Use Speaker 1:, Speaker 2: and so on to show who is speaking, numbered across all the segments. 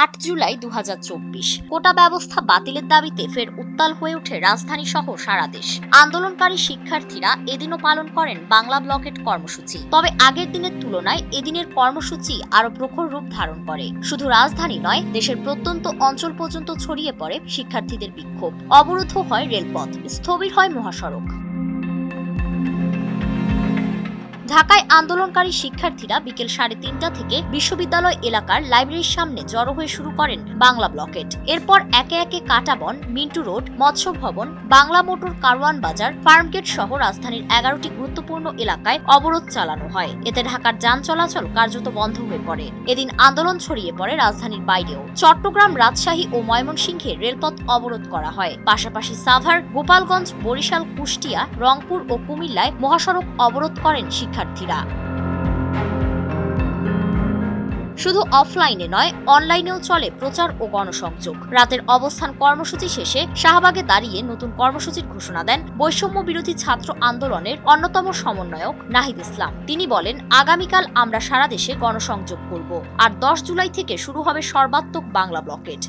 Speaker 1: 8 জুলাই 2024 কোটা ব্যবস্থা বাতিলের দাবিতে ফের উত্তাল হয়ে ওঠে রাজধানী সহ সারা দেশ। আন্দোলনকারী শিক্ষার্থীরা এদিনও পালন করেন বাংলা ব্লকেট কর্মসূচি। তবে আগের দিনের তুলনায় এদিনের কর্মসূচি আরো প্রখর রূপ ধারণ করে। শুধু রাজধানী নয়, দেশের প্রত্যন্ত অঞ্চল পর্যন্ত ছড়িয়ে পড়ে শিক্ষার্থীদের বিক্ষোভ। অবরুদ্ধ হয় রেলপথ, স্থবির হয় মহাসড়ক। ঢাকায় আন্দোলনকারী শিক্ষার্থীরা বিকেল 3:30 থেকে বিশ্ববিদ্যালয় এলাকার লাইব্রেরির সামনে জড়ো হয়ে শুরু করেন বাংলা ব্লকেট। এরপর একে একে কাঁটাবন, মিন্টু রোড, মৎস্য ভবন, বাংলা মোটর, কারওয়ান বাজার, ফার্মগেট সহ রাজধানীর 11টি গুরুত্বপূর্ণ এলাকায় অবরোধ চালানো হয়। এতে ঢাকার যান চলাচল কার্যত বন্ধ হয়ে পড়ে। এদিন আন্দোলন ছড়িয়ে পড়ে রাজধানীর বাইরেও। চট্টগ্রাম, রাজশাহী ও ময়মনসিংহে রেলপথ অবরোধ করা হয়। পাশাপাশি সাভার, গোপালগঞ্জ, বরিশাল, কুষ্টিয়া, রংপুর ও কুমিল্লায় মহাসড়ক অবরোধ করেন শিক্ষার্থীরা। শুধু অফলাইনে নয়, অনলাইনেও চলে প্রচার ও গণসংযোগ। রাতের অবস্থান কর্মসূচি শেষে শাহবাগে দাঁড়িয়ে নতুন কর্মসূচির ঘোষণা দেন বৈষম্য বিরোধী ছাত্র আন্দোলনের অন্যতম সমন্বয়ক নাহিদ ইসলাম। তিনি বলেন, আগামীকাল আমরা সারা দেশে গণসংযোগ করব, আর 10 জুলাই থেকে শুরু হবে সর্বাত্মক বাংলা ব্লকেট।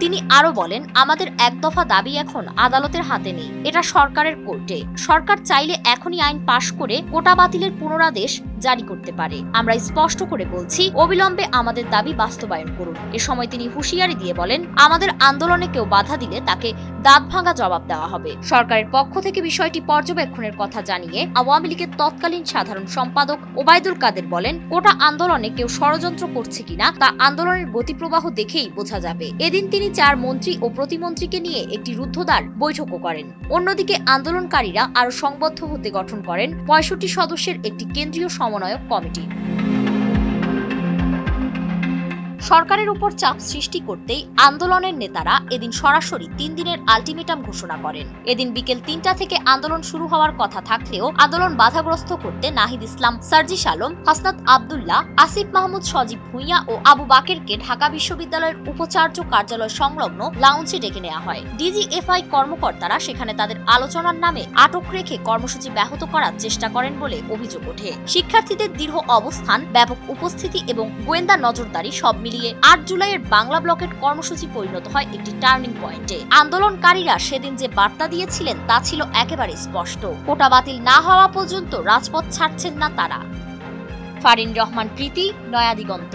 Speaker 1: তিনি আরো বলেন, আমাদের এক দফা দাবি এখন আদালতের হাতে নেই, এটা সরকারের কোর্টে। সরকার চাইলে এখনই আইন পাশ করে কোটা বাতিলের পুনরাদেশ জারি করতে পারে। আমরা স্পষ্ট করে বলছি, অবিলম্বে আমাদের দাবি বাস্তবায়ন করুন। এ সময় তিনি হুঁশিয়ারি দিয়ে বলেন, আমাদের আন্দোলনে কেউ বাধা দিলে তাকে দাঁত ভাঙা জবাব দেওয়া হবে। সরকারের পক্ষ থেকে বিষয়টি পর্যবেক্ষণের কথা জানিয়ে আওয়ামী লীগের তৎকালীন সাধারণ সম্পাদক ওবায়দুল কাদের বলেন, কোটা আন্দোলনে কেউ ষড়যন্ত্র করছে কিনা তা আন্দোলনের গতিপ্রবাহ দেখেই বোঝা যাবে। এদিন তিনি 4 মন্ত্রী ও প্রতিমন্ত্রীকে নিয়ে একটি রুদ্ধদ্বার বৈঠকও করেন। অন্যদিকে আন্দোলনকারীরা আরো সংবদ্ধ হতে গঠন করেন 65 সদস্যের একটি কেন্দ্রীয় সমন্বয়ক কমিটি। সরকারের উপর চাপ সৃষ্টি করতেই আন্দোলনের নেতারা এদিন সরাসরি 3 দিনের আলটিমেটাম ঘোষণা করেন। এদিন বিকেল 3টা থেকে আন্দোলন শুরু হওয়ার কথা থাকলেও আন্দোলন বাধাগ্রস্ত করতে নাহিদ ইসলাম, সার্জিস আলম, হাসনাত আব্দুল্লাহ, আসিফ মাহমুদ, সজীব ভুঁইয়া ও আবু বাকেরকে ঢাকা বিশ্ববিদ্যালয়ের উপাচার্য কার্যালয় সংলগ্ন লাউঞ্জে ডেকে নেওয়া হয়। ডিজিএফআই কর্মকর্তারা সেখানে তাদের আলোচনার নামে আটক রেখে কর্মসূচি ব্যাহত করার চেষ্টা করেন বলে অভিযোগ ওঠে। শিক্ষার্থীদের দৃঢ় অবস্থান, ব্যাপক উপস্থিতি এবং গোয়েন্দা নজরদারি সব মিলিয়ে 8 জুলাইয়ের বাংলা ব্লকেট কর্মসূচি পরিণত হয় একটি টার্নিং পয়েন্টে। আন্দোলনকারীরা সেদিন যে বার্তা দিয়েছিলেন তা ছিল একেবারে স্পষ্ট, কোটা বাতিল না হওয়া পর্যন্ত রাজপথ ছাড়ছেন না তারা। ফারিন রহমান প্রীতি, নয়া দিগন্ত।